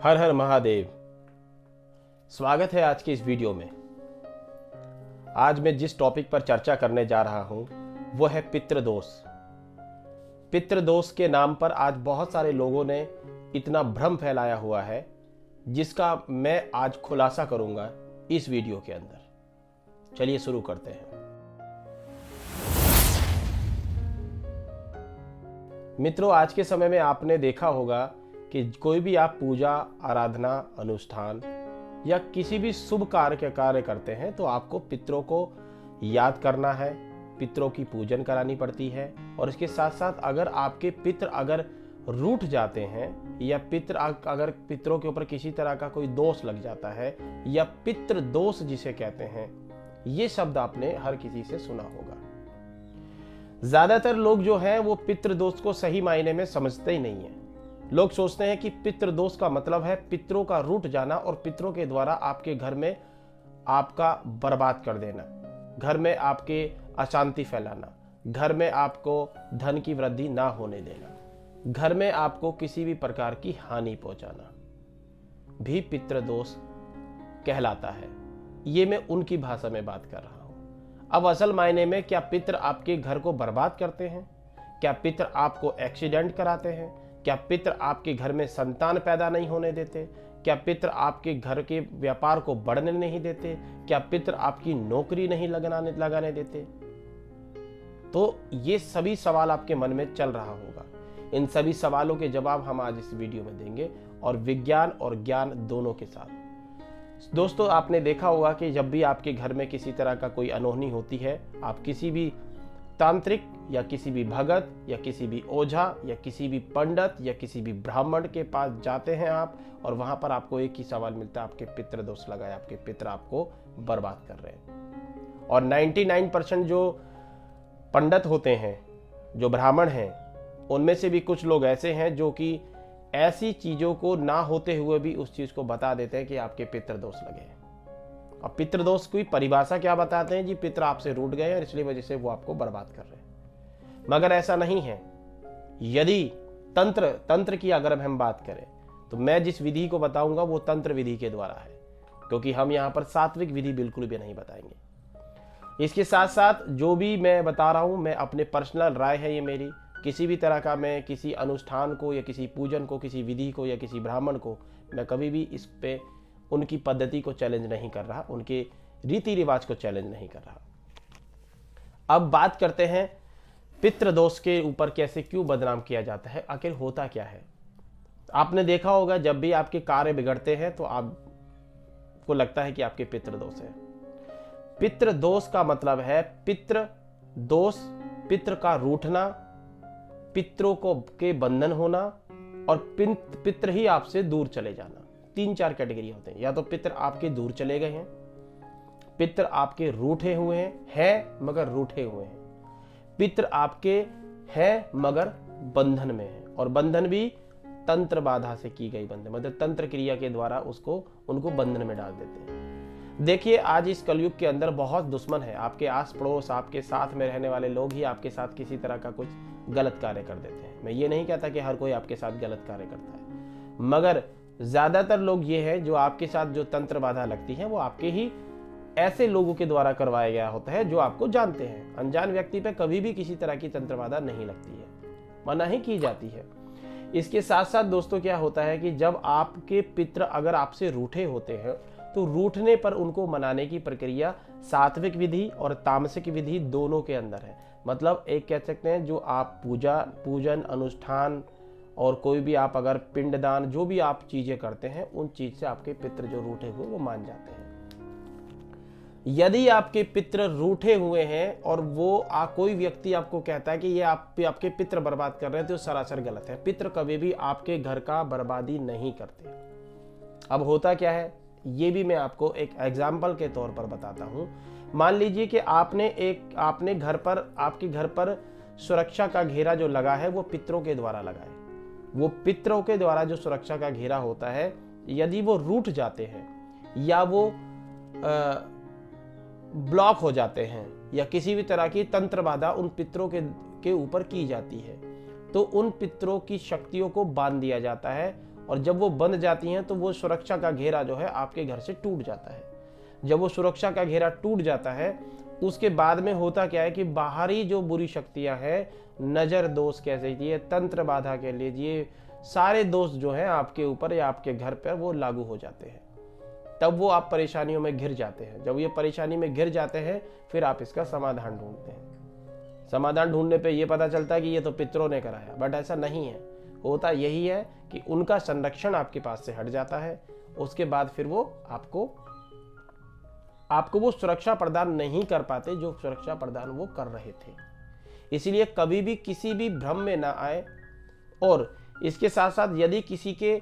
हर हर महादेव। स्वागत है आज की इस वीडियो में। आज मैं जिस टॉपिक पर चर्चा करने जा रहा हूं वो है पितृदोष। पितृदोष के नाम पर आज बहुत सारे लोगों ने इतना भ्रम फैलाया हुआ है, जिसका मैं आज खुलासा करूंगा इस वीडियो के अंदर। चलिए शुरू करते हैं। मित्रों, आज के समय में आपने देखा होगा कि कोई भी आप पूजा, आराधना, अनुष्ठान या किसी भी शुभ कार्य करते हैं तो आपको पितरों को याद करना है, पितरों की पूजन करानी पड़ती है। और इसके साथ साथ अगर आपके पितर अगर रूठ जाते हैं या अगर पितरों के ऊपर किसी तरह का कोई दोष लग जाता है या पितृ दोष जिसे कहते हैं, ये शब्द आपने हर किसी से सुना होगा। ज्यादातर लोग जो हैं वो पितृ दोष को सही मायने में समझते ही नहीं है। लोग सोचते हैं कि पितृदोष का मतलब है पितरों का रूठ जाना और पितरों के द्वारा आपके घर में आपका बर्बाद कर देना, घर में आपके अशांति फैलाना, घर में आपको धन की वृद्धि ना होने देना, घर में आपको किसी भी प्रकार की हानि पहुंचाना भी पितृदोष कहलाता है। ये मैं उनकी भाषा में बात कर रहा हूं। अब असल मायने में क्या पितर आपके घर को बर्बाद करते हैं? क्या पितर आपको एक्सीडेंट कराते हैं? क्या पितर आपके घर में संतान पैदा नहीं होने देते? क्या पितर आपके घर के व्यापार को बढ़ने नहीं देते? क्या पितर आपकी नौकरी नहीं लगाने देते? तो ये सभी सवाल आपके मन में चल रहा होगा। इन सभी सवालों के जवाब हम आज इस वीडियो में देंगे, और विज्ञान और ज्ञान दोनों के साथ। दोस्तों, आपने देखा होगा कि जब भी आपके घर में किसी तरह का कोई अनहोनी होती है, आप किसी भी तांत्रिक या किसी भी भगत या किसी भी ओझा या किसी भी पंडित या किसी भी ब्राह्मण के पास जाते हैं आप, और वहां पर आपको एक ही सवाल मिलता है, आपके पितृ दोष लगा है, आपके पितर आपको बर्बाद कर रहे हैं। और 99% जो पंडित होते हैं, जो ब्राह्मण हैं, उनमें से भी कुछ लोग ऐसे हैं जो कि ऐसी चीजों को ना होते हुए भी उस चीज को बता देते हैं कि आपके पितृ दोष लगे हैं। और पितृदोष की परिभाषा क्या बताते हैं जी? पितर आपसे रूठ गए और इसलिए वजह से वो आपको बर्बाद कर रहे हैं। मगर ऐसा नहीं है। यदि तंत्र की अगर हम बात करें तो मैं जिस विधि को बताऊंगा वो तंत्र विधि के द्वारा है, क्योंकि हम यहाँ पर सात्विक विधि बिल्कुल भी नहीं बताएंगे। इसके साथ साथ जो भी मैं बता रहा हूँ, मैं अपने पर्सनल राय है ये मेरी। किसी भी तरह का मैं किसी अनुष्ठान को या किसी पूजन को, किसी विधि को या किसी ब्राह्मण को मैं कभी भी इस पे उनकी पद्धति को चैलेंज नहीं कर रहा, उनके रीति रिवाज को चैलेंज नहीं कर रहा। अब बात करते हैं पितृदोष के ऊपर कैसे, क्यों बदनाम किया जाता है, आखिर होता क्या है। आपने देखा होगा जब भी आपके कार्य बिगड़ते हैं तो आपको लगता है कि आपके पितृदोष है। पितृदोष का मतलब है पितृदोष, पितृ का रूठना, पितरों को के बंधन होना और पितृ ही आपसे दूर चले जाना। 3-4 कैटेगरी होते हैं। या तो पितर आपके दूर चले गए हैं, पितर आपके रूठे हुए हैं मगर रूठे हुए हैं, पितर आपके हैं मगर बंधन में है, और बंधन भी तंत्र बाधा से की गई बंधन, मतलब तंत्र क्रिया के द्वारा उनको बंधन में डाल देते हैं। देखिए, आज इस कलयुग के अंदर बहुत दुश्मन है। आपके आस पड़ोस, आपके साथ में रहने वाले लोग ही आपके साथ किसी तरह का कुछ गलत कार्य कर देते हैं। मैं ये नहीं कहता कि हर कोई आपके साथ गलत कार्य करता है, मगर ज्यादातर लोग ये हैं जो आपके साथ जो तंत्र बाधा लगती है वो आपके ही ऐसे लोगों के द्वारा करवाया गया होता है जो आपको जानते हैं। अनजान व्यक्ति पे कभी भी किसी तरह की तंत्र बाधा नहीं लगती है, मना ही की जाती है। इसके साथ साथ दोस्तों क्या होता है कि जब आपके पितर अगर आपसे रूठे होते हैं तो रूठने पर उनको मनाने की प्रक्रिया सात्विक विधि और तामसिक विधि दोनों के अंदर है। मतलब एक कह सकते हैं जो आप पूजन, अनुष्ठान और कोई भी आप अगर पिंडदान, जो भी आप चीजें करते हैं, उन चीज से आपके पितृ जो रूठे हुए वो मान जाते हैं। यदि आपके पितृ रूठे हुए हैं और वो कोई व्यक्ति आपको कहता है कि ये आपके पितृ बर्बाद कर रहे हैं, तो सरासर गलत है। पितृ कभी भी आपके घर का बर्बादी नहीं करते। अब होता क्या है, ये भी मैं आपको एक एग्जाम्पल के तौर पर बताता हूं। मान लीजिए कि आपके घर पर सुरक्षा का घेरा जो लगा है वो पितरों के द्वारा लगा है। वो पितरों के द्वारा जो सुरक्षा का घेरा होता है, यदि वो रूठ जाते हैं या वो ब्लॉक हो जाते हैं या किसी भी तरह की तंत्र बाधा उन पितरों के ऊपर की जाती है, तो उन पितरों की शक्तियों को बांध दिया जाता है और जब वो बंध जाती हैं तो वो सुरक्षा का घेरा जो है आपके घर से टूट जाता है। जब वो सुरक्षा का घेरा टूट जाता है उसके बाद में होता क्या है कि बाहरी जो बुरी शक्तियां हैं, नजर दोष कह लीजिए, तंत्र बाधा कह लीजिए, सारे दोष जो हैं आपके ऊपर या आपके घर पर वो लागू हो जाते हैं। तब वो आप परेशानियों में घिर जाते हैं। जब ये परेशानी में घिर जाते हैं फिर आप इसका समाधान ढूंढते हैं। समाधान ढूंढने पे ये पता चलता है कि ये तो पितरों ने कराया, बट ऐसा नहीं है। होता यही है कि उनका संरक्षण आपके पास से हट जाता है, उसके बाद फिर वो आपको वो सुरक्षा प्रदान नहीं कर पाते जो सुरक्षा प्रदान वो कर रहे थे। इसीलिए कभी भी किसी भी भ्रम में ना आए। और इसके साथ साथ यदि किसी के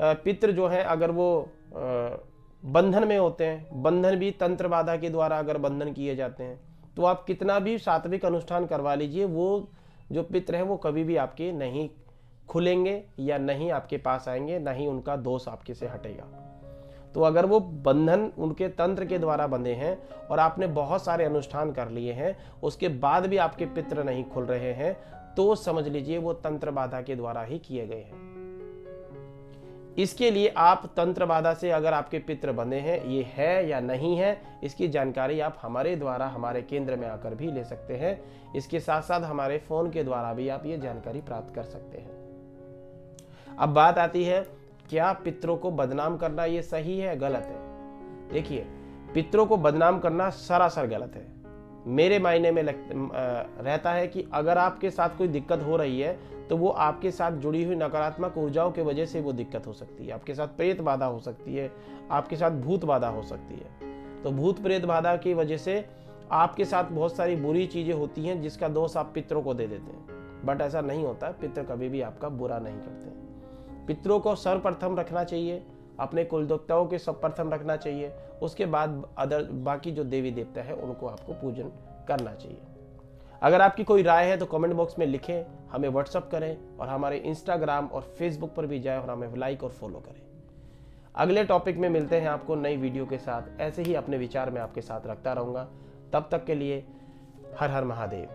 पितृ जो है अगर वो बंधन में होते हैं, बंधन भी तंत्र बाधा के द्वारा अगर बंधन किए जाते हैं, तो आप कितना भी सात्विक अनुष्ठान करवा लीजिए, वो जो पितृ है वो कभी भी आपके नहीं खुलेंगे या नहीं आपके पास आएंगे, ना ही उनका दोष आपके से हटेगा। तो अगर वो बंधन उनके तंत्र के द्वारा बंधे हैं और आपने बहुत सारे अनुष्ठान कर लिए हैं, उसके बाद भी आपके पितृ नहीं खुल रहे हैं, तो समझ लीजिए वो तंत्र बाधा के द्वारा ही किए गए हैं। इसके लिए आप तंत्र बाधा से अगर आपके पितृ बंधे हैं, ये है या नहीं है, इसकी जानकारी आप हमारे द्वारा हमारे केंद्र में आकर भी ले सकते हैं। इसके साथ साथ हमारे फोन के द्वारा भी आप ये जानकारी प्राप्त कर सकते हैं। अब बात आती है, क्या पितरों को बदनाम करना ये सही है, गलत है? देखिए, पितरों को बदनाम करना सरासर गलत है। मेरे मायने में रहता है कि अगर आपके साथ कोई दिक्कत हो रही है तो वो आपके साथ जुड़ी हुई नकारात्मक ऊर्जाओं की वजह से वो दिक्कत हो सकती है। आपके साथ प्रेत बाधा हो सकती है, आपके साथ भूत बाधा हो सकती है। तो भूत प्रेत बाधा की वजह से आपके साथ बहुत सारी बुरी चीजें होती हैं जिसका दोष आप पितरों को दे देते हैं। बट ऐसा नहीं होता, पितर कभी भी आपका बुरा नहीं करते। पितरों को सर्वप्रथम रखना चाहिए, अपने कुल देवताओं के सर्वप्रथम रखना चाहिए, उसके बाद बाकी जो देवी देवता है उनको आपको पूजन करना चाहिए। अगर आपकी कोई राय है तो कमेंट बॉक्स में लिखें, हमें व्हाट्सअप करें और हमारे इंस्टाग्राम और फेसबुक पर भी जाएं और हमें लाइक और फॉलो करें। अगले टॉपिक में मिलते हैं आपको नई वीडियो के साथ। ऐसे ही अपने विचार में आपके साथ रखता रहूंगा। तब तक के लिए हर हर महादेव।